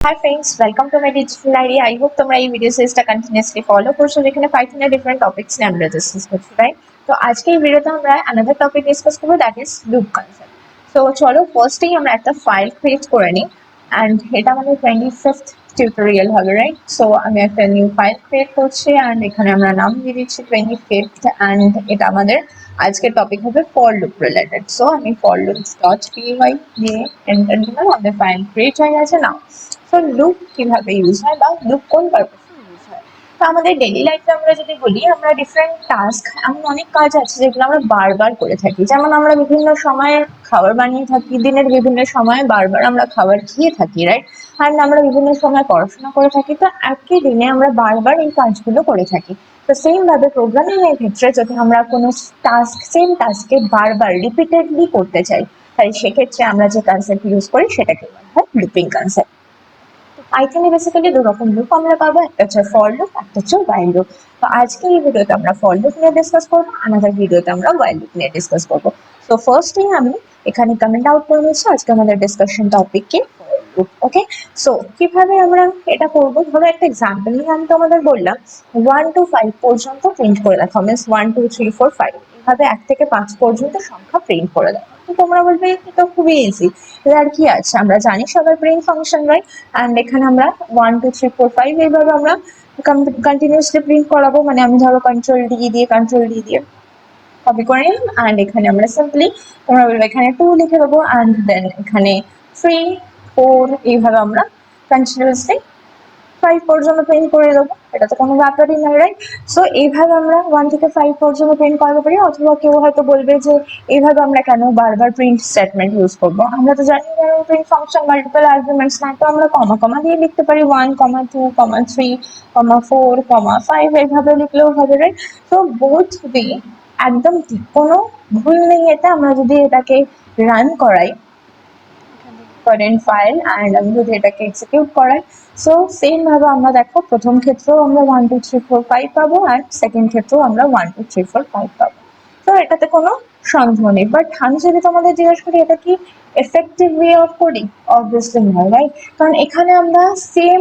Hi friends, welcome to my digital diary. I hope তোমরা এই video সিরিজটা continuously follow করছো যেখানে পাইথনের ডিফারেন্ট টপিকস নিয়ে আমরা ডিসকাস করছি, রাইট? তো আজকে এই ভিডিওতে আমরা অ্যানাদার টপিক ডিসকাস করবো, দ্যাট ইজ লুপ কনসেপ্ট। তো চলো ফার্স্টেই আমরা একটা ফাইল ক্রিয়েট করে নিই অ্যান্ড এটা আমাদের 25th টিউটোরিয়াল হবে, রাইট? সো আমি একটা নিউ ফাইল ক্রিয়েট করছি অ্যান্ড এখানে আমরা নাম দিয়ে দিচ্ছি 25th অ্যান্ড এটা আমাদের আজকের টপিক হবে ফর লুপ রিলেটেড। সো আমি ফর লুপস ডট পিওয়াই দিয়ে এন্টার দিলাম, আমাদের ফাইল ক্রিয়েট হয়ে গেছে। নাও সো লুপ কিভাবে ইউজ হয় বা লুপ কোন পারপাসে ইউজ হয়, তো আমাদের ডেইলি লাইফে আমরা যদি বলি, আমরা ডিফারেন্ট টাস্ক, এমন অনেক কাজ আছে যেগুলো আমরা বারবার করে থাকি। যেমন আমরা বিভিন্ন সময়ে খাবার বানিয়ে থাকি, দিনের বিভিন্ন সময়ে বারবার আমরা খাবার খেয়ে থাকি, রাইট? আর আমরা বিভিন্ন সময় পড়াশোনা করে থাকি। তো একই দিনে আমরা বারবার এই কাজগুলো করে থাকি। তো সেম ভাবে প্রোগ্রামিং এর ক্ষেত্রে যদি আমরা কোনো টাস্ক, সেম টাস্কে বারবার রিপিটেডলি করতে চাই, তাই সেক্ষেত্রে আমরা যে কনসেপ্ট ইউজ করি সেটাকে বলা হয় লুপিং কনসেপ্ট। পাইথনে বেসিক্যালি দু রকম লুপ আমরা পাবো, একটা হচ্ছে ফর লুপ, একটা হচ্ছে ওয়াইল লুপ। তো আজকে এই ভিডিওতে আমরা ফর লুপ নিয়ে ডিসকাস করবো, আনাদার ভিডিওতে আমরা ওয়াইল লুপ নিয়ে ডিসকাস করবো। তো ফার্স্টেই আমি এখানে কমেন্ট আউট করে নিচ্ছি আজকে আমাদের ডিসকাশন টপিক কি ফর লুপ। ওকে, সো কিভাবে আমরা এটা করবো, ধরো একটা এক্সাম্পল নিয়ে আমি তোমাদের বললাম 1 to 5 পর্যন্ত প্রিন্ট করে দেখো, মিনস 1 2 3 4 5 এভাবে 1 থেকে 5 পর্যন্ত সংখ্যা প্রিন্ট করে দেখো। তো তোমরা বলবে এটা খুবই ইজি, আর কি আছে, আমরা জানি সবার প্রিন্ট ফাংশন, রাইট? অ্যান্ড এখানে আমরা 1 2 3 4 5 এইভাবে আমরা কন্টিনিউয়াসলি প্রিন্ট করাবো। মানে আমি ধরো কন্ট্রোল ডি দিয়ে কপি করে নিলাম অ্যান্ড এখানে আমরা সিম্পলি, তোমরা বলবে এখানে 2 লিখে দেবো অ্যান্ড দেন এখানে 3 4 এইভাবে আমরা কন্টিনিউয়াসলি 5 পর্যন্ত প্রিন্ট করে দেবো। এটা তো কোনো ব্যাপারই নয়, রাইট? সো এইভাবে আমরা 1 থেকে 5 পর্যন্ত প্রিন্ট করাতে পারি। অথবা কেউ হয়তো বলবে যে এইভাবে আমরা কেন বারবার প্রিন্ট স্টেটমেন্ট ইউজ করবো, আমরা তো জানি প্রিন্ট ফাংশন মাল্টিপল আর্গুমেন্টস না, তো আমরা কমা কমা দিয়ে লিখতে পারি 1 2 3 4 5 এইভাবে লিখলেও হবে, রাইট? তো বোথ ওয়ে একদম ঠিক, কোনো ভুল নেই এতে। আমরা যদি এটাকে রান করাই কারেন্ট ফাইল অ্যান্ড আমি যদি এটাকে এক্সিকিউট করাই, সো সেম ভাবে আমরা দেখো প্রথম ক্ষেত্রেও আমরা 1 2 3 4 5 পাবো আর সেকেন্ড ক্ষেত্রেও আমরা 1 2 3 4 5 পাবো। তো এটাতে কোনো সন্দেহ নেই। বাট আমি যদি তোমাদের জিজ্ঞেস করি এটা কি effective way of coding, obviously নয়, রাইট? কারণ এখানে আমরা সেম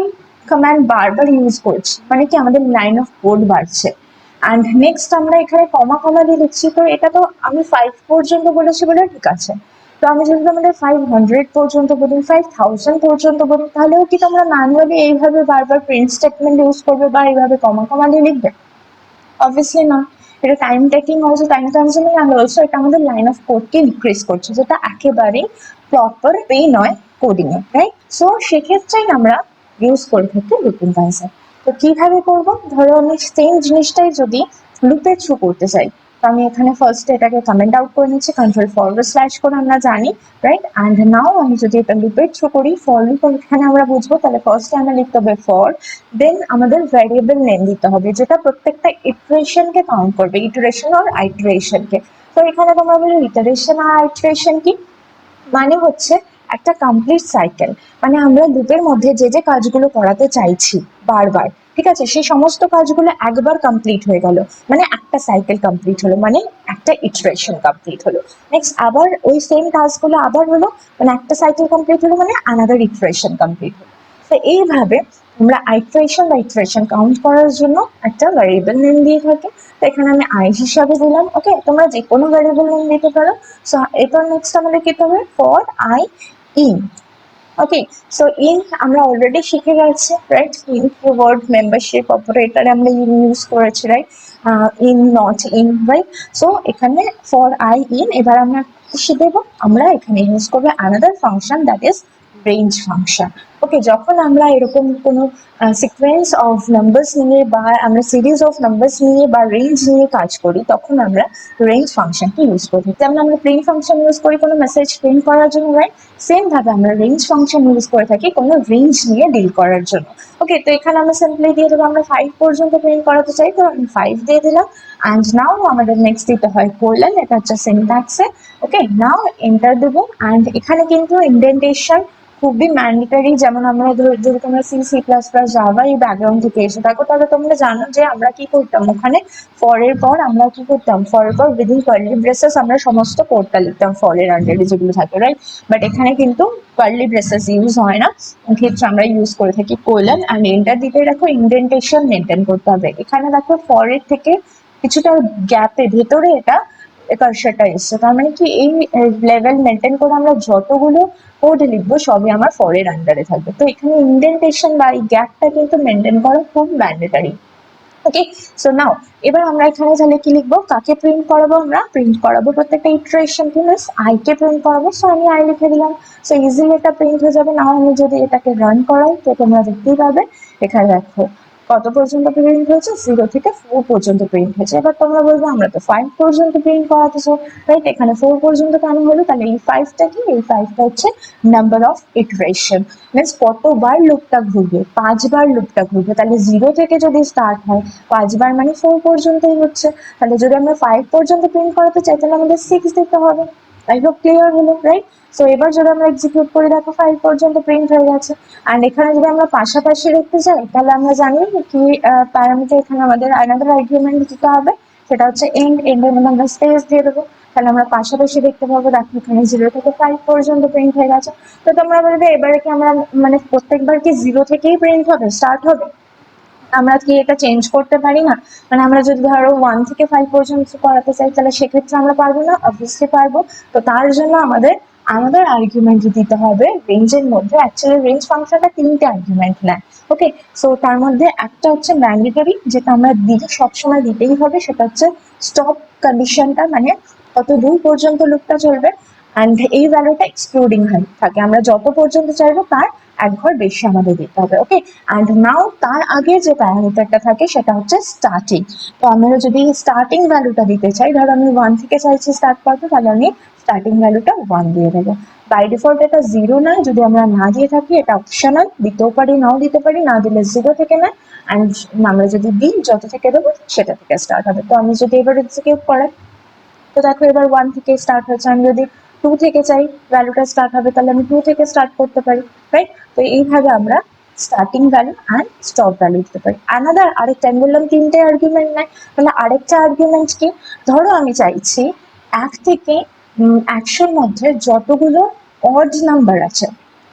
কমান্ড বারবার ইউজ করছি, মানে কি আমাদের লাইন অফ কোড বাড়ছে। অ্যান্ড নেক্সট আমরা এখানে কমা কমা দিয়ে লিখছি, তো এটা তো আমি 5 পর্যন্ত বলেছি বলে ঠিক আছে। তো আমি যদি আমাদের 500 পর্যন্ত বলি, 5000 পর্যন্ত বলি, তাহলেও কি তোমরা ম্যানুয়ালি এইভাবে বারবার প্রিন্ট স্টেটমেন্ট ইউজ করবে বা এইভাবে কমা কমা দিয়ে লিখবে? অবভিয়াসলি না। এটা time taking, also time consuming, and also এটা আমাদের লাইন অফ কোডকে ইনক্রিজ করছে, যেটা একেবারেই প্রপার ওয়ে নয় কোডিং এ, রাইট? সো সেক্ষেত্রেই আমরা ইউজ করে থাকি লুপিং কনসেপ্ট। তো কিভাবে করবো, ধরো আমি সেম জিনিসটাই যদি লুপের থ্রু করতে চাই, তো আমি এখানে ফার্স্টে এটাকে কমেন্ট আউট করে নিচ্ছি কন্ট্রোল// করে, আমরা জানি, রাইট? অ্যান্ড নাও আমি যদি এটা লুপের থ্রু করি, ফর লুপ এখানে আমরা বুঝবো, তাহলে ফার্স্টে আমরা লিখতে হবে ফর, দেন আমাদের ভ্যারিয়েবল নেম দিতে হবে যেটা প্রত্যেকটা ইটারেশনকে কাউন্ট করবে, ইটারেশন আর আইটারেশনকে। তো এখানে তোমরা বলো ইটারেশন আর আইটারেশন কি, মানে হচ্ছে একটা কমপ্লিট সাইকেল, মানে আমরা লুপের মধ্যে যে যে কাজগুলো করাতে চাইছি বারবার, ঠিক আছে, সেই সমস্ত কাজগুলো একবার কমপ্লিট হয়ে গেল, মানে একটা সাইকেল কমপ্লিট হলো, মানে একটা ইটারেশন কমপ্লিট হলো। নেক্সট আবার ওই সেম কাজগুলো আবার হলো, মানে একটা সাইকেল কমপ্লিট হলো, মানে আনাদার ইটারেশন কমপ্লিট হলো। তো এইভাবে আমরা আইটারেশন কাউন্ট করার জন্য একটা ভ্যারিয়েবল নেম দিয়ে থাকি। তো এখানে আমি আই হিসাবে দিলাম। ওকে, তোমরা যে কোনো ভ্যারিয়েবল নেম দিতে পারো। সো এরপর নেক্সট আমাদের কি হবে, for i in. Okay, so in আমরা অলরেডি শিখে গেছি, রাইট? ইন কিওয়ার্ড মেম্বারশিপ অপারেটরে আমরা ইন ইউজ করেছি, right? In not in, right? So এখানে ফর আই ইন, এবার আমরা কি দেবো, আমরা এখানে ইউজ করবো another function, that is range function. Okay, যখন আমরা এরকম কোনো সিকোয়েন্স অফ নাম্বারস নিয়ে বা আমরা সিরিজ অফ নাম্বারস নিয়ে বা রেঞ্জ নিয়ে কাজ করি, তখন আমরা রেঞ্জ ফাংশনকে ইউজ করি। যেমন আমরা প্রিন্ট ফাংশন ইউজ করি কোনো মেসেজ প্রিন্ট করার জন্য, রাইট? সেম ভাবে আমরা রেঞ্জ ফাংশন ইউজ করে থাকি কোনো রেঞ্জ নিয়ে ডিল করার জন্য। ওকে, তো এখানে আমরা সিম্পলি দিয়ে দেবো, আমরা 5 পর্যন্ত প্রিন্ট করাতে চাই, তো আমি 5 দিয়ে দিলাম। অ্যান্ড নাও আমাদের নেক্সট দিতে হয় কোলন, এটা হচ্ছে সিনট্যাক্সে। ওকে, নাও এন্টার দেবো অ্যান্ড এখানে কিন্তু ইন্ডেন্টেশন খুবই ম্যান্ডেটারি। যেমন আমরা যদি তোমরা C C plus plus Java এই ব্যাকগ্রাউন্ড থেকে এসে থাকো, তাহলে তোমরা জানো যে আমরা কি করতাম ওখানে ফরের পর আমরা কি করতাম, ফরের পর উইদিন কার্লি ব্রেসেস আমরা সমস্ত কোডটা লিখতাম ফরের আন্ডারে যেগুলো থাকে, রাইট? বাট এখানে কিন্তু কার্লি ব্রেসেস ইউজ হয় না, ক্ষেত্রে আমরা ইউজ করে থাকি কোলন অ্যান্ড এন্টার দিতে রাখো ইন্ডেন্টেশন মেনটেন করতে হবে। এখানে দেখো ফরের থেকে কিছুটা গ্যাপে ভেতরে এটা কার্সারটা এসছে, তার মানে কি এই লেভেল মেনটেন করে আমরা যতগুলো কোড লিখবো সবই আমার ফরের আন্ডারে থাকবে। তো এখানে ইন্ডেন্টেশন বা এই গ্যাপটা কিন্তু মেনটেন করা খুব ম্যান্ডেটারি। ওকে, সো নাও এবার আমরা এখানে তাহলে কি লিখবো, কাকে প্রিন্ট করাবো, আমরা প্রিন্ট করাবো প্রত্যেকটা ইটারেশন কি মিস আই কে প্রিন্ট করাবো। সো আমি আই লিখে দিলাম, সো ইজিলি এটা প্রিন্ট হয়ে যাবে। নাও আমি যদি এটাকে রান করাই তো তোমরা দেখতেই পাবে এখানে দেখো কত পর্যন্ত প্রিন্ট হয়েছে, 0 থেকে 4 পর্যন্ত প্রিন্ট হয়েছে। এবার তোমরা বলবো আমরা তো 5 পর্যন্ত প্রিন্ট করাতেছো, রাইট? এখানে 4 পর্যন্ত কেন হলো, তাহলে এই 5টা কি, এই 5টা হচ্ছে নাম্বার অফ ইটারেশন, মিনস কতবার লুপটা ঘুরবে, 5বার লুপটা ঘুরবে। তাহলে 0 থেকে যদি স্টার্ট হয় 5বার মানে 4 পর্যন্তই হচ্ছে। তাহলে যদি আমরা 5 পর্যন্ত প্রিন্ট করাতে চাই তাহলে আমাদের 6 দিতে হবে। আই হোপ ক্লিয়ার হলো, রাইট? সো এবার যদি আমরা এক্সিকিউট করে দেখো 5 পর্যন্ত প্রিন্ট হয়ে গেছে। অ্যান্ড এখানে যদি আমরা পাশাপাশি রাখতে চাই তাহলে আমরা জানি কি প্যারামিটার এখানে আমাদের আলাদা আর্গুমেন্ট দিতে হবে, সেটা হচ্ছে এন্ড, এন্ডের মধ্যে আমরা স্পেস দিয়ে দেবো। তাহলে আমরা পাশাপাশি দেখতে পাবো দেখো এখানে 0 থেকে 5 পর্যন্ত প্রিন্ট হয়ে গেছে। তো তোমরা বলবে এবারে কি আমরা মানে প্রত্যেকবার কি 0 থেকেই প্রিন্ট হবে, স্টার্ট হবে? আমরা কি এটা চেঞ্জ করতে পারি না? মানে আমরা যদি ধরো 1 থেকে 5 পর্যন্ত করাতে চাই তাহলে সেক্ষেত্রে আমরা পারবো না? অবভিয়াসলি পারবো। তো তার জন্য আমাদের আমাদের আর্গুমেন্ট দিতে হবে রেঞ্জের মধ্যে। অ্যাকচুয়ালি রেঞ্জ ফাংশনটা 3টে আর্গুমেন্ট নেয়। ওকে, সো তার মধ্যে একটা হচ্ছে ম্যান্ডেটরি, যেটা আমরা দিতে সবসময় দিতেই হবে, সেটা হচ্ছে স্টপ কন্ডিশনটা, মানে কত দূর পর্যন্ত লুপটা চলবে। অ্যান্ড এই ভ্যালুটা এক্সক্লুডিং থাকে, আমরা যত পর্যন্ত চাইবো তার এক ঘর বেশি আমাদের দিতে হবে। ওকে, অ্যান্ড নাও তার আগে যে প্যারামিটারটা থাকে সেটা হচ্ছে স্টার্টিং। তো আমরা যদি স্টার্টিং ভ্যালুটা দিতে চাই, ধরো আমি 1 থেকে চাইছি স্টার্ট করতে, তাহলে আমি স্টার্টিং ভ্যালুটা 1 দিয়ে দেবো। বাই ডিফল্ট এটা 0 নয়, যদি আমরা না দিয়ে থাকি এটা অপশনাল, দিতেও পারি নাও দিতে পারি, না দিলে 0 থেকে নেয়। অ্যান্ড আমরা যদি দিই যত থেকে দেবো সেটা থেকে স্টার্ট হবে। তো আমি যদি এবার এক্সিকিউট করাই তো দেখো এবার 1 থেকে স্টার্ট হচ্ছে। আমি যদি 2 থেকে চাই ভ্যালুটা স্টার্ট হবে, তাহলে আমি 2 থেকে স্টার্ট করতে পারি, রাইট? তো এইভাবে আমরা starting value and stop value দিতে পারি। আরেকটা আমি বললাম 3টে আর্গুমেন্ট নাই, তাহলে আরেকটা আর্গুমেন্ট কি, ধরো আমি চাইছি 1 থেকে 100-র মধ্যে যতগুলো অড নাম্বার আছে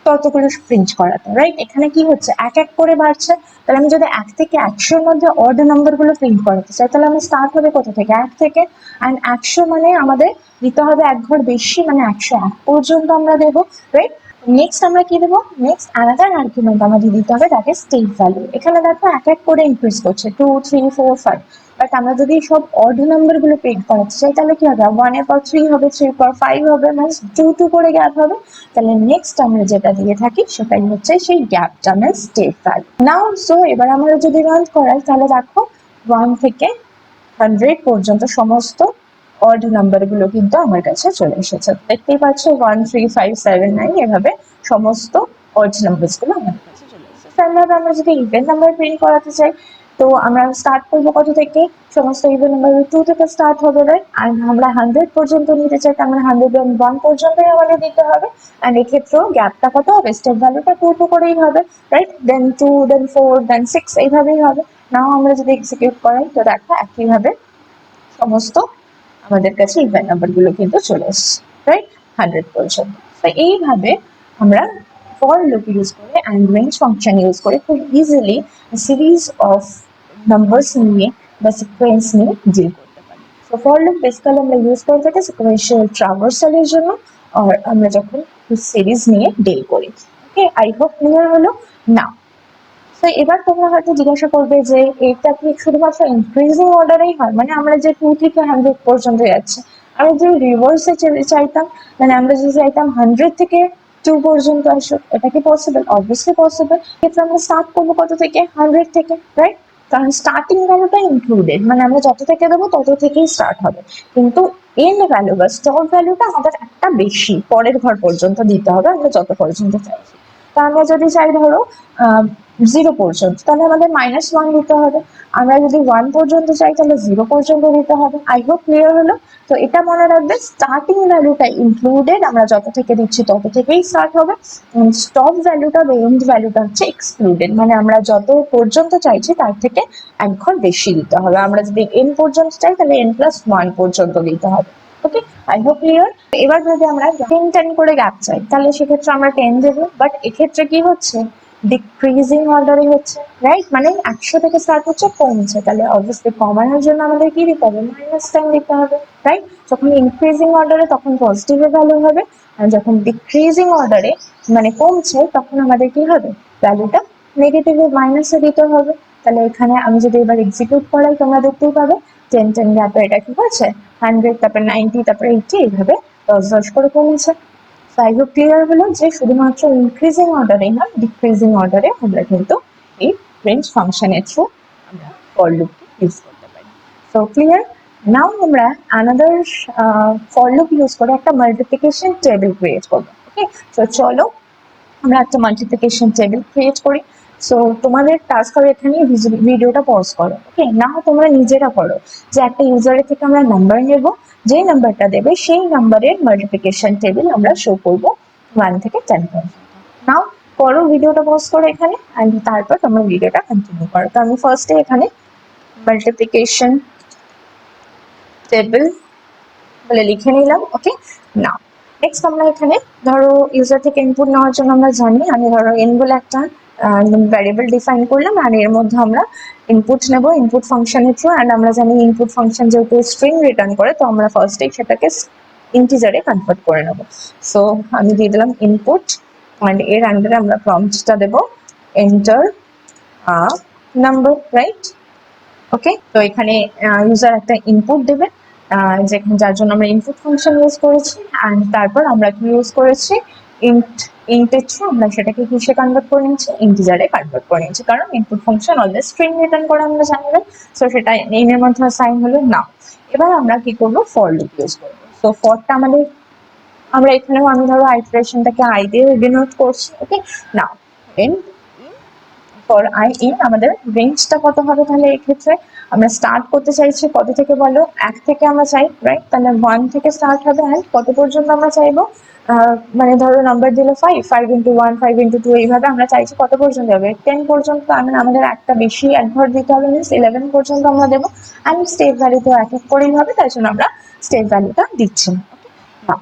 ততগুলো প্রিন্ট করাতে, রাইট? এখানে কি হচ্ছে, এক এক করে বাড়ছে। তাহলে আমি যদি 1 থেকে 100-র মধ্যে অড নাম্বার গুলো প্রিন্ট করাতে চাই তাহলে আমি স্টার্ট হবে কোথা থেকে, 1 থেকে। অ্যান্ড 100 মানে আমাদের দিতে হবে এক ঘর বেশি, মানে 101 পর্যন্ত আমরা দেবো, রাইট? নেক্সট আমরা কি দেবো, নেক্সট আলাদা আর্গুমেন্ট আমাদের দিতে হবে, দ্যাট ইজ স্টেট ভ্যালু। এখানে দেখো এক এক করে ইনক্রিজ করছে 2 3 4 5। বাট আমরা যদি সব অড নাম্বার গুলো প্রিন্ট করাতে চাই তাহলে কি হবে, 1 এর পর 3 হবে, 3 এর পর 5 হবে, মানে 2 2 করে গ্যাপ হবে। তাহলে নেক্সট আমরা যেটা দিয়ে থাকি সেটাই হচ্ছে সেই গ্যাপটা, মানে স্টেট ভ্যালু। নাও সো এবার আমরা যদি রান করাই তাহলে দেখো 1 থেকে 100 পর্যন্ত সমস্ত অড নাম্বার গুলো কিন্তু আমার কাছে চলে এসেছে। দেখতেই পাচ্ছ 1 3 5 7 9 এভাবে সমস্ত অড নাম্বার গুলো আমার কাছে চলে এসেছে। সেমভাবে আমরা যদি ইভেন নাম্বার প্রিন্ট করাতে চাই তো আমরা স্টার্ট করবো কত থেকে, সমস্ত ইভেন নাম্বার 2 থেকে স্টার্ট হবে, রাইট? আর আমরা 100 পর্যন্ত নিতে চাই তার মানে 101 পর্যন্তই আমাদের দিতে হবে। অ্যান্ড এক্ষেত্রেও গ্যাপটা কত হবে, স্টেপ ভ্যালুটা 2 2 করেই হবে, রাইট? দেন 2 দেন 4 দেন 6 এইভাবেই হবে। নাও আমরা যদি এক্সিকিউট করাই তো দেখো একইভাবে সমস্ত আমাদের কাছে ইভেন নাম্বার গুলো কিন্তু চলে এসছে, রাইট? 100 পর্যন্ত। তো এইভাবে আমরা ফর লুপ ইউজ করে অ্যান্ড রেঞ্জ ফাংশন ইউজ করে খুব ইজিলি সিরিজ অফ নাম্বারস নিয়ে বা সিকোয়েন্স নিয়ে ডিল করতে পারি। তো ফর লুপ বেসিক্যালি আমরা ইউজ করে থাকি সিকোয়েন্সিয়াল ট্রাভার্সালের জন্য, আর আমরা যখন সিরিজ নিয়ে ডিল করি। ওকে, আই হোপ ক্লিয়ার হলো না? তো এবার তোমরা হয়তো জিজ্ঞাসা করবে যে এটা কি শুধুমাত্র ইনক্রিজিং অর্ডারেই হয়, মানে আমরা যে 2 থেকে 100 পর্যন্ত যাচ্ছি, আমি যে রিভার্সে চাইতাম, মানে আমরা যদি চাইতাম 100 থেকে 2 পর্যন্ত আসুক, এটা কি পসিবল? Obviously possible. ক্ষেত্রে আমরা স্টার্ট করবো কত থেকে, 100 থেকে, রাইট? কারণ স্টার্টিং ভ্যালুটা ইনক্লুডেড, মানে আমরা যত থেকে দেবো তত থেকেই স্টার্ট হবে। কিন্তু এন্ড ভ্যালু বা স্টপ ভ্যালুটা আমাদের একটা বেশি পরের ঘর পর্যন্ত দিতে হবে আমরা যত পর্যন্ত চাইছি। তা আমরা যদি চাই ধরো 0 পর্যন্ত, তাহলে আমাদের -1 দিতে হবে। আমরা যদি 1 পর্যন্ত চাই তাহলে 0 পর্যন্ত দিতে হবে। আই হোপ ক্লিয়ার হলো। তো এটা মনে রাখবে, স্টার্টিং ভ্যালুটা ইনক্লুডেড, আমরা যত থেকে দিচ্ছি তত থেকেই স্টার্ট হবে। স্টপ ভ্যালুটা বা এন্ড ভ্যালুটা হচ্ছে এক্সক্লুডেড, মানে আমরা যত পর্যন্ত চাইছি তার থেকে এক ঘর বেশি দিতে হবে। আমরা যদি n পর্যন্ত চাই তাহলে n+1 পর্যন্ত দিতে হবে। ওকে, আই হোপ ক্লিয়ার। এবার যদি আমরা 10 করে গ্যাপ চাই তাহলে সেক্ষেত্রে আমরা 10 দেবো, বাট এক্ষেত্রে কি হচ্ছে, ডিক্রিজিং অর্ডারে হচ্ছে, রাইট? মানে 100 থেকে স্টার্ট হচ্ছে, কমছে, তাহলে অবভিয়াসলি কমানোর জন্য আমাদের কি দিতে হবে, -10 দিতে হবে, রাইট? যখন ইনক্রিজিং অর্ডারে তখন পজিটিভ ভ্যালু হবে, আর যখন ডিক্রিজিং অর্ডারে মানে কমছে তখন আমাদের কি হবে, ভ্যালুটা নেগেটিভ মাইনাসে দিতে হবে। তাহলে এখানে আমি যদি এবার এক্সিকিউট করাই তোমরা দেখতেই পাবে 10 গ্যাপে এটা কি হচ্ছে 100, তারপর 90, তারপর 80, এইভাবে 10 করে কমেছে। আই হোপ ক্লিয়ার হলো যে শুধুমাত্র ইনক্রিজিং অর্ডারে না, ডিক্রিজিং অর্ডারে আমরা কিন্তু এই রেঞ্জ ফাংশনের থ্রু আমরা ফর লুপকে ইউজ করতে পারি। So clear. নাও আমরা আনাদার ফর লুপ ইউজ করে একটা মাল্টিপ্লিকেশন টেবিল ক্রিয়েট করবো। ওকে, তো চলো আমরা একটা মাল্টিপ্লিকেশন টেবিল ক্রিয়েট করি। সো তোমাদের টাস্ক হবে এখানে ভিডিওটা পজ করো, ওকে? না তোমরা নিজেরা করো, যে একটা ইউজারের থেকে আমরা নাম্বার নেব, যেই নাম্বারটা দেবে সেই নাম্বারের মাল্টিপ্লিকেশন টেবিল আমরা শো করবো 1 থেকে 10 পর্যন্ত। নাও করো, ভিডিওটা পজ করো এখানে, অ্যান্ড তারপর তোমরা ভিডিওটা কন্টিনিউ করো। তো আমি ফার্স্টে এখানে মাল্টিপ্লিকেশন টেবিল বলে লিখে নিলাম। ওকে, নাও নেক্সট আমরা এখানে ধরো ইউজার থেকে ইনপুট নেওয়ার জন্য আমরা জানি, আমি ধরো n বলে একটা ভ্যারিয়েবল ডিফাইন করলাম, আর এর মধ্যে আমরা ইনপুট নেব ইনপুট ফাংশনের থ্রু। অ্যান্ড আমরা জানি ইনপুট ফাংশন যেহেতু স্ট্রিং রিটার্ন করে, তো আমরা ফার্স্টেই সেটাকে ইন্টিজারে কনভার্ট করে নেব। সো আমি দিয়ে দিলাম ইনপুট, অ্যান্ড এর আন্ডারে আমরা প্রম্পটটা দেব এন্টার নাম্বার, রাইট? ওকে, তো এখানে ইউজার একটা ইনপুট দেবে, যেখানে যার জন্য আমরা ইনপুট ফাংশন ইউজ করেছি, অ্যান্ড তারপর আমরা কি ইউজ করেছি, ইন্টের থ্রু আমরা সেটাকে কিসে কনভার্ট করে নিচ্ছি, ইন্টিজারে কনভার্ট করে নিচ্ছি, কারণ input function always string return করে আমরা জানি। সো সেটা নেম এর মধ্যে সাইন হলো না। এবার আমরা কি করব, ফর লুপ ইউজ করবো। সো ফরটা আমাদের, আমরা এখানেও আমি ধরো আইটারেশনটাকে আই দিয়ে ডিনোট করছি। ওকে, নাও এন ফর আই ইন আমাদের রেঞ্জটা কত হবে, তাহলে এক্ষেত্রে আমরা স্টার্ট করতে চাইছি কত থেকে, বলো 1 থেকে আমরা চাই, রাইট? তাহলে 1 থেকে স্টার্ট হবে, অ্যান্ড কত পর্যন্ত আমরা চাইবো, মানে ধরো নাম্বার দিলে 5 ইন্টু 1, 5 ইন্টু 2, এইভাবে আমরা চাইছি কত পর্যন্ত হবে, 10 পর্যন্ত। আমাদের একটা বেশি এক ঘর দিতে হবে, মিনস 11 পর্যন্ত আমরা দেবো। অ্যান্ড স্টেপ ভ্যালু তো এক এক করেই হবে, তাই জন্য আমরা স্টেপ ভ্যালুটা দিচ্ছি না।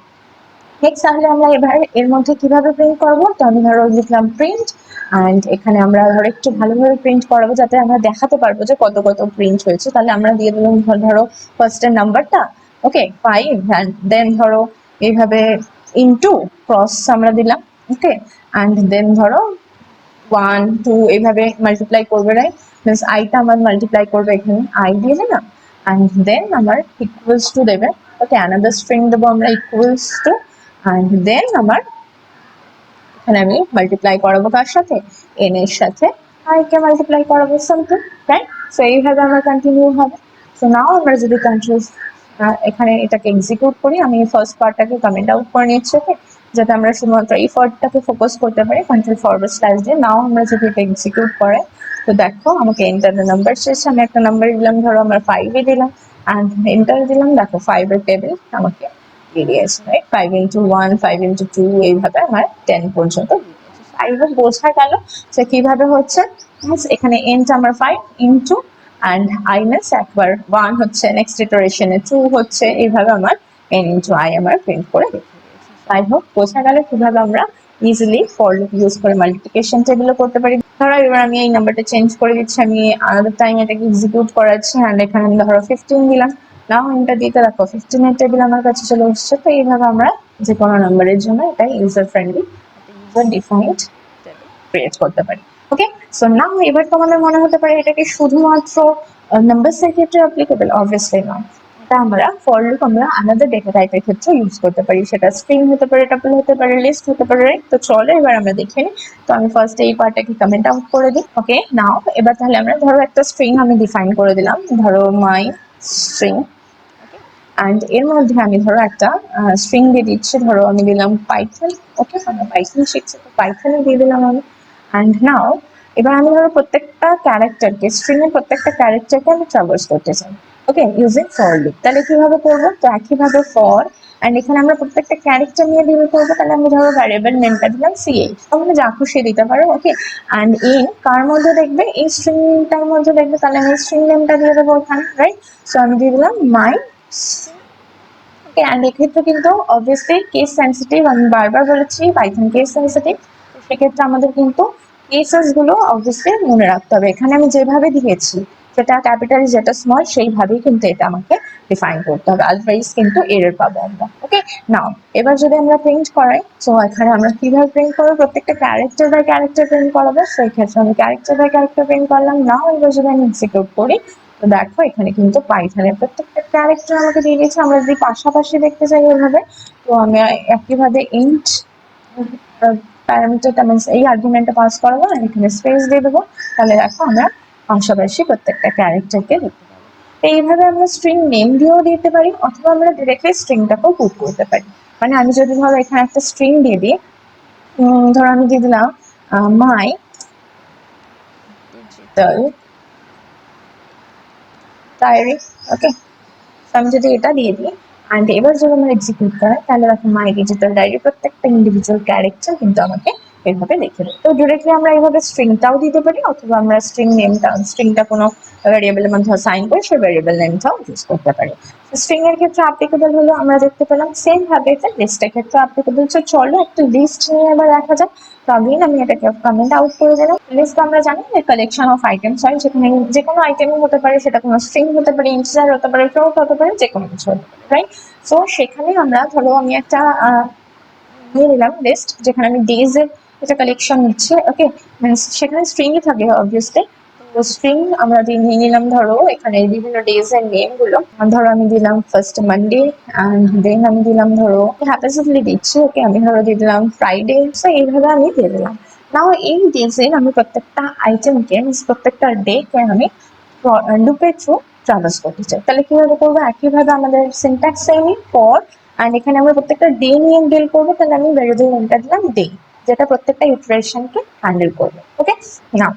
নেক্সট তাহলে আমরা এবার এর মধ্যে কিভাবে প্রিন্ট করবো, তো আমি ধরো লিখলাম প্রিন্ট, অ্যান্ড এখানে আমরা ধরো একটু ভালোভাবে প্রিন্ট করাবো যাতে আমরা দেখাতে পারবো যে কত কত প্রিন্ট হয়েছে। তাহলে আমরা দিয়ে দিলাম ধরো ফার্স্টের নাম্বারটা, ওকে 5, অ্যান্ড দেন ধরো এইভাবে ইনটু ক্রস আমরা দিলাম, ওকে, অ্যান্ড দেন ধরো 1 2 এইভাবে মাল্টিপ্লাই করবে, রাইট? মিনস আইটা আমার মাল্টিপ্লাই করবে, এখানে আই দিয়ে দিলাম, অ্যান্ড দেন আমার ইকুয়ালস টু দেবে, ওকে, অ্যানাদার স্ট্রিং দেবো আমরা ইকুয়ালস টু, অ্যান্ড দেন আমার এখানে আমি মাল্টিপ্লাই করাবো কার সাথে, এন এর সাথে আই কে মাল্টিপ্লাই করাবো, সিম্পল, রাইট? সো এইভাবে আমরা কন্টিনিউ হবে। সো নাও আমরা যদি কন্ট্রোল এখানে এটাকে এক্সিকিউট করি, আমি ফার্স্ট পার্টটাকে কমেন্ট আউট করে নিচ্ছি, ওকে, যাতে আমরা শুধুমাত্র এই পার্টটাকে ফোকাস করতে পারি কন্ট্রোল ফরওয়ার্ড স্ল্যাশ দিয়ে। নাও আমরা যদি এটা এক্সিকিউট করে, তো দেখো আমাকে এন্টার নাম্বার শেষে আমি একটা নাম্বার দিলাম, ধরো আমার 5 দিলাম, অ্যান্ড এন্টার দিলাম, দেখো 5 এর টেবিল আমাকে বেরিয়েছে, রাইট? 5 ইন্টু 1, 5 ইন্টু 2, এইভাবে আমার 10 পর্যন্ত। আই হোপ বোঝা গেল যে কিভাবে হচ্ছে। এখানে এন্ট আমার 5 ইন্টু অ্যান্ড আই মিনস একবার 1 হচ্ছে, নেক্সট ইটারেশনে 2 হচ্ছে, এইভাবে আমার এন ইন্টু আই আমার প্রিন্ট করে দেখে দিয়েছে। আই হোপ বোঝা গেল কিভাবে আমরা ইজিলি ফর লুপ ইউজ করে মাল্টিপ্লিকেশন টেবিলও করতে পারি। ধরো এবার আমি এই নাম্বারটা চেঞ্জ করে দিচ্ছি, আমি আনাদার টাইম এটাকে এক্সিকিউট করাচ্ছি, অ্যান্ড এখানে আমি ধরো 15 দিলাম। নাও এটা দিতে রাখো 15 এর টেবিল আমার কাছে চলে এসছে। তো এইভাবে আমরা যে কোনো নাম্বারের জন্য এটা user friendly user defined table create করতে পারি। ওকে, সো নাও এবার তোমাদের মনে হতে পারে এটা কি শুধুমাত্র নাম্বারসের ক্ষেত্রে অ্যাপ্লিকেবল? অবভিয়াসলি নয়, এটা আমরা ফর লুপ আমরা আলাদা ডেটা টাইপের ক্ষেত্রে ইউজ করতে পারি, সেটা স্ট্রিং হতে পারে, টাপল হতে পারে, লিস্ট হতে পারে, রাইট? তো চলো এবার আমরা দেখে নিই। তো আমি ফার্স্ট এই পার্টটাকে কমেন্ট আউট করে দিই। ওকে, নাও এবার তাহলে আমরা ধরো একটা স্ট্রিং আমি ডিফাইন করে দিলাম, ধরো মাই স্ট্রিং, অ্যান্ড এর মধ্যে আমি ধরো একটা স্ট্রিং দিয়ে দিচ্ছি, ধরো আমি দিলাম পাইথন। ওকে, আমরা পাইথন শিখছি, তো পাইথনে দিয়ে দিলাম আমি। অ্যান্ড নাও এবার আমি ধরো প্রত্যেকটা ক্যারেক্টারকে, স্ট্রিং এর প্রত্যেকটা ক্যারেক্টারকে আমি ট্রাভার্স করতে চাই, ওকে, ইউজিং ফর লুপ। তাহলে কিভাবে করবো? তো একইভাবে ফর, এন্ড এখানে আমরা প্রত্যেকটা ক্যারেক্টার নিয়ে ডিল করবো। তাহলে আমি ধরো ভ্যারিয়েবল নেমটা দিলাম CH, তোমরা যা খুশি দিতে পারো, ওকে। অ্যান্ড ইন কার মধ্যে দেখবে? এই স্ট্রিংটার মধ্যে দেখবে, তাহলে আমি স্ট্রিং নেমটা দিয়ে দেবো ওখানে, রাইট? সো আমি দিয়ে দিলাম মাই, ওকে। অ্যান্ড এক্ষেত্রে কিন্তু অবভিয়াসলি কেস সেন্সিটিভ, আমি বারবার বলেছি পাইথন কেস সেন্সিটিভ, সেক্ষেত্রে আমাদের কিন্তু কেসেস গুলো অবভিয়াসলি মনে রাখতে হবে। এখানে আমি যেভাবে দিয়েছি, যেটা ক্যাপিটাল যেটা স্মল, সেইভাবেই কিন্তু এটা আমাকে ডিফাইন করতে হবে, আদারওয়াইজ কিন্তু এরর পাবো আমরা, ওকে। নাও এবার যদি আমরা প্রিন্ট করাই, তো এখানে আমরা কিভাবে প্রিন্ট করবো? প্রত্যেকটা ক্যারেক্টার বাই ক্যারেক্টার প্রিন্ট করাবো, সেই ক্ষেত্রে আমি ক্যারেক্টার বাই ক্যারেক্টার প্রিন্ট করলাম। নাও এবার যদি আমি এক্সিকিউট করি, তো দেখো এখানে কিন্তু পাইথনের প্রত্যেকটা ক্যারেক্টার আমাকে দিয়ে দিয়েছে। আমরা যদি পাশাপাশি দেখতে চাই ওইভাবে, তো আমি একইভাবে ইন্ট প্যারামিটারটা মিনস এই আর্গুমেন্টটা পাস করাবো, আর এখানে স্পেস দিয়ে দেবো। তাহলে দেখো আমরা পাশাপাশি প্রত্যেকটা ক্যারেক্টারকে দেখতে পাবো। এইভাবে আমরা স্ট্রিং নেম দিয়েও দিতে পারি, অথবা আমরা ডিরেক্টলি স্ট্রিংটাকেও পুট করতে পারি। মানে আমি যদি ধরো এখানে একটা স্ট্রিং দিয়ে দিই, ধরো আমি দিয়ে দিলাম মাই ডিজিটাল ডায়েরি, ওকে। আমি যদি এটা দিয়ে দিই, অ্যান্ড এবার যদি আমরা এক্সিকিউট করাই, তাহলে দেখো মাই ডিজিটাল ডায়েরি প্রত্যেকটা ইন্ডিভিজুয়াল ক্যারেক্টার কিন্তু আমাকে এভাবে লিখে দেবে। তো ডিরেক্টলি আমরা এইভাবে স্ট্রিংটাও দিতে পারি, অথবা আমরা স্ট্রিং নেমটা, স্ট্রিংটা কোনো ভ্যারিয়েবলের মধ্যে অ্যাসাইন করে সেই ভ্যারিয়েবল নেমটাও ইউজ করতে পারি। স্ট্রিং এর ক্ষেত্রে অ্যাপ্লিকেবল হলো আমরা দেখতে পেলাম, সেম ভাবে লিস্টের ক্ষেত্রে অ্যাপ্লিকেবল। তো চলো একটা লিস্ট নিয়ে এবার দেখা যাক। তো আগেই আমি এটাকে কমেন্ট আউট করে দিলাম। লিস্ট আমরা জানি যে কালেকশন অফ আইটেমস হয়, যেখানে যে কোনো আইটেমই হতে পারে, সেটা কোনো স্ট্রিং হতে পারে, ইন্টিজার হতে পারে, ফ্লোট হতে পারে, যে কোনো কিছু হতে পারে, রাইট? সো সেখানে আমরা ধরো আমি একটা নিয়ে নিলাম লিস্ট, যেখানে আমি ডেজ এর একটা কালেকশন নিচ্ছি, ওকে। সেখানে স্ট্রিংই থাকে অবভিয়াসলি। তো স্ট্রিং আমরা নিয়ে নিলাম, ধরো এখানে বিভিন্ন ডেজ এর নেম গুলো। ধরো আমি দিলাম ফার্স্ট মানডে, অ্যান্ড দেন আমি দিলাম, ধরো হ্যাপিসলি দিচ্ছি, ওকে, আমি ধরো দিয়ে দিলাম ফ্রাইডে। সো এইভাবে আমি দিয়ে দিলাম। নাও এই ডেজে আমি প্রত্যেকটা আইটেমকে, প্রত্যেকটা ডেকে আমি লুপের থ্রু ট্রাভার্স করতে চাই। তাহলে কিভাবে করবো? একইভাবে আমাদের সিনট্যাক্স সেমই, ফর, অ্যান্ড এখানে আমরা প্রত্যেকটা ডে নিয়ে ডিল করবো। তাহলে আমি ভ্যারিয়েবল নেমটা দিলাম ডে, যেটা প্রত্যেকটা ইটারেশনকে হ্যান্ডেল করবে, ওকে। নাও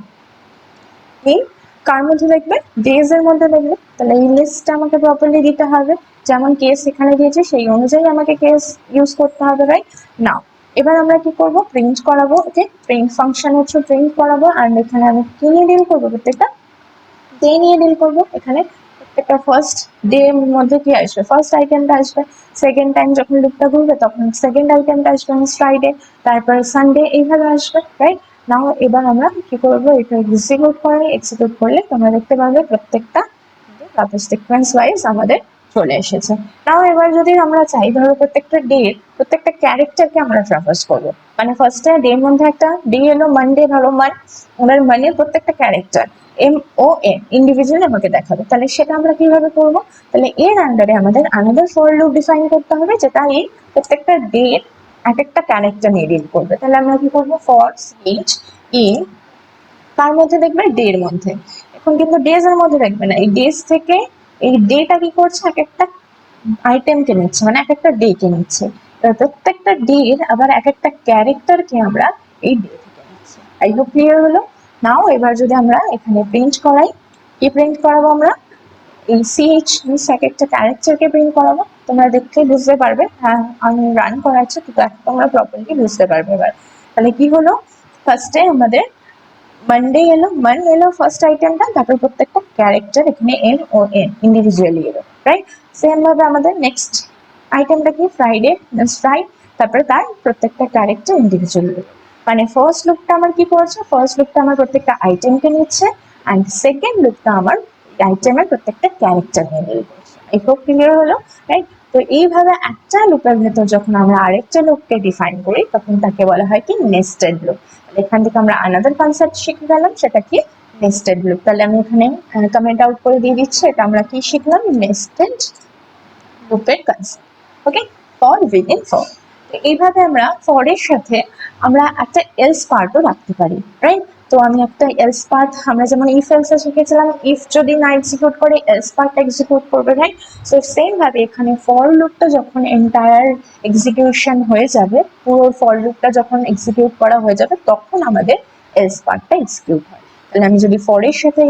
এই কার মধ্যে দেখবে? ডেজ এর মধ্যে দেখবে। তাহলে এই লিস্টটা আমাকে প্রপারলি দিতে হবে, যেমন কেস এখানে দিয়েছি সেই অনুযায়ী আমাকে কেস ইউজ করতে হবে, রাইট? নাও এবার আমরা কি করবো? প্রিন্ট করাবো, ওকে। প্রিন্ট ফাংশন হচ্ছে প্রিন্ট করাবো, আর এখানে আমি কি নিয়ে ডিল করবো? প্রত্যেকটা ডে নিয়ে ডিল করবো। এখানে প্রত্যেকটা ফার্স্ট ডে এর মধ্যে কি আসবে? ফার্স্ট আইটেমটা আসবে। সেকেন্ড টাইম যখন লুপটা ঘুরবে, তখন সেকেন্ড আইটেমটা আসবে ফ্রাইডে, তারপর সানডে, এইভাবে আসবে, রাইট? নাও এবার আমরা কি করবো? এটা এক্সিকিউট করলে তোমরা দেখতে পাবে প্রত্যেকটা তারপর সিকোয়েন্স ওয়াইজ আমাদের চলে এসেছে। নাও এবার যদি আমরা চাই, ধরো প্রত্যেকটা ডে, প্রত্যেকটা ক্যারেক্টারকে আমরা ট্রাভার্স করবো। মানে ফার্স্টে ডে এর মধ্যে একটা ডে এলো মানডে, ধরো মান, এবার মানের প্রত্যেকটা ক্যারেক্টার MON ইন্ডিভিজুয়াল আমাকে দেখাবে। তাহলে সেটা আমরা কিভাবে করবো? তাহলে এর আন্ডারে আমাদের আলাদা ফর লুপ ডিফাইন করতে হবে, যেটা এই প্রত্যেকটা ডে এক একটা ক্যারেক্টার নিয়ে ডিল করবে। তাহলে আমরা কি করবো? ফর ইচ ইন তার মধ্যে দেখবে ডে এর মধ্যে, এখন কিন্তু ডেজ এর মধ্যে দেখবে না, এই ডেজ থেকে এই ডেটা কি করছে? এক একটা আইটেমকে নিচ্ছে, মানে এক একটা ডে কে নিচ্ছে। প্রত্যেকটা ডে আবার এক একটা ক্যারেক্টারকে আমরা এই ডে থেকে নিচ্ছি। আই হোপ ক্লিয়ার হলো। নাও এবার যদি আমরা এখানে প্রিন্ট করাই, কি প্রিন্ট করাবো আমরা? এই CH মিনস এক একটা ক্যারেক্টারকে প্রিন্ট করাবো। তোমরা দেখতে বুঝতে পারবে, হ্যাঁ আমি রান করাচ্ছি, কিন্তু এখন তোমরা প্রপারলি বুঝতে পারবে এবার। তাহলে কি হলো? ফার্স্টে আমাদের মানডে এলো, মান এলো ফার্স্ট আইটেমটা, তারপর প্রত্যেকটা ক্যারেক্টার এখানে MON ইন্ডিভিজুয়ালি এলো, রাইট? সেম ভাবে আমাদের নেক্সট আইটেমটা কি? ফ্রাইডে, তারপরে তার প্রত্যেকটা ক্যারেক্টার ইন্ডিভিজুয়ালি এলো। মানে ফার্স্ট লুপটা আমার কি করছে? ফার্স্ট লুপটা আমার প্রত্যেকটা আইটেমকে নিচ্ছে, অ্যান্ড সেকেন্ড লুপটা আমার আইটেমের প্রত্যেকটা ক্যারেক্টার নিয়ে ডিল করছে। এই হোপ ক্লিয়ার হলো, রাইট? তো এইভাবে একটা লুপের ভেতর যখন আমরা আরেকটা লুপকে ডিফাইন করি, তখন তাকে বলা হয় কি? Nested loop. এখান থেকে আমরা আনাদার কনসেপ্ট শিখে গেলাম, সেটা কি? Nested loop. তাহলে আমি এখানে কমেন্ট আউট করে দিয়ে দিচ্ছি, এটা আমরা কি শিখলাম? নেস্টেড লুপের concept, okay. For within for, এইভাবে আমরা ফরের সাথে আমরা একটা এলস পার্টও রাখতে পারি, রাইট? তো আমি একটা এলস পার্ট, আমরা যেমন ইফ এলস শিখেছিলাম, ইফ যদি না এক্সিকিউট করে এলস পার্ট এক্সিকিউট করবে, রাইট? সো সেম ভাবে এখানে ফর লুপটা যখন এন্টায়ার এক্সিকিউশন হয়ে যাবে, পুরো ফর লুপটা যখন এক্সিকিউট করা হয়ে যাবে, তখন আমাদের এলস পার্টটা এক্সিকিউট হয়। তাহলে আমি যদি ফর এর সাথে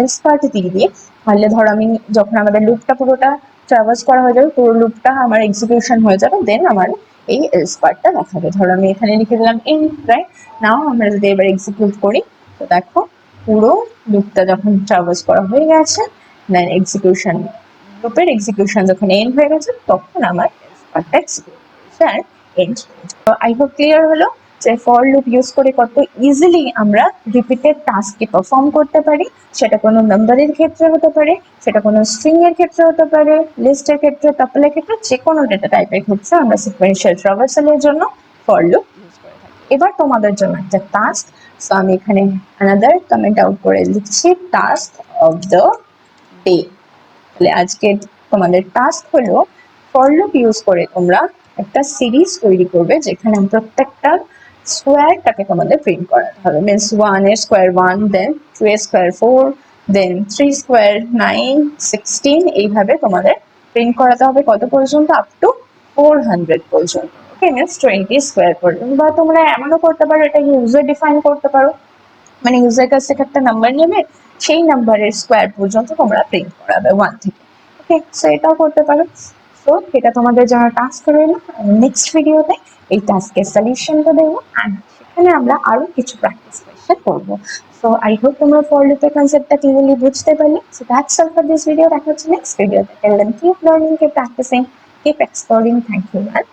এলস পার্ট দিয়ে দিই, তাহলে ধর আমি যখন আমাদের লুপটা পুরোটা ট্রাভার্স করা হয়ে যাবে, পুরো লুপটা আমার এক্সিকিউশন হয়ে যাবে, দেন আমার এই এলস পার্টটা দেখাবে। ধরো আমি এখানে লিখে দিলাম ইন্ট, রাইট? নাও আমরা যদি এবার এক্সিকিউট করি, তো দেখো পুরো লুপটা যখন ট্রাভার্স করা হয়ে গেছে, দেন এক্সিকিউশন, লুপের এক্সিকিউশন যখন এন্ড হয়ে গেছে, তখন আমার এলস পার্টটা এক্সিকিউট হয়েছে আর এন্ড। তো আই হোপ ক্লিয়ার হলো যে ফর লুপ ইউজ করে কত ইজিলি আমরা রিপিটেড টাস্ককে পারফর্ম করতে পারি। সেটা কোনো নাম্বারের ক্ষেত্রে হতে পারে, সেটা কোনো স্ট্রিং এর ক্ষেত্রে হতে পারে, লিস্টের ক্ষেত্রে, টাপলের ক্ষেত্রে, যে কোনো ডেটা টাইপের ক্ষেত্রে আমরা সিকোয়েন্সিয়াল ট্রাভার্সালের জন্য ফর লুপ ইউজ করে থাকি। এবার তোমাদের জন্য একটা টাস্ক, সো আমি এখানে অ্যানাদার কমেন্ট আউট করে লিখছি টাস্ক অফ দ্য ডে। তাহলে আজকে তোমাদের টাস্ক হলো ফর লুপ ইউজ করে তোমরা একটা সিরিজ তৈরি করবে, যেখানে প্রত্যেকটা স্কোয়ারটাকে তোমাদের প্রিন্ট করাতে হবে। মিনস 1 এর স্কোয়ার 1, দেন 2 এর স্কোয়ার 4, দেন 3 স্কোয়ার 9, 16, এইভাবে তোমাদের প্রিন্ট করাতে হবে কত পর্যন্ত? আপ টু 400 পর্যন্ত। ওকে, মিনস 20 স্কোয়ার পর্যন্ত। বা তোমরা এমনও করতে পারো, এটা ইউজার ডিফাইন করতে পারো, মানে ইউজার কাছ থেকে একটা নাম্বার নেবে, সেই নাম্বারের স্কোয়ার পর্যন্ত তোমরা প্রিন্ট করাবে 1 থেকে। ওকে, সো এটাও করতে পারো। সো এটা তোমাদের জন্য টাস্ক রইলো। নেক্সট ভিডিওতে এই টাস্কের সলিউশনটা দেবো, অ্যান্ড সেখানে আমরা আরো কিছু প্র্যাকটিস কোয়েশ্চেন করবো। সো আই হোপ তোমরা ফর লুপের কনসেপ্টটা ক্লিয়ারলি বুঝতে পারলে। So that's all for this video. দেখা হচ্ছে নেক্সট ভিডিওতে। Till then keep learning, keep practicing, keep exploring. Thank you ma'am.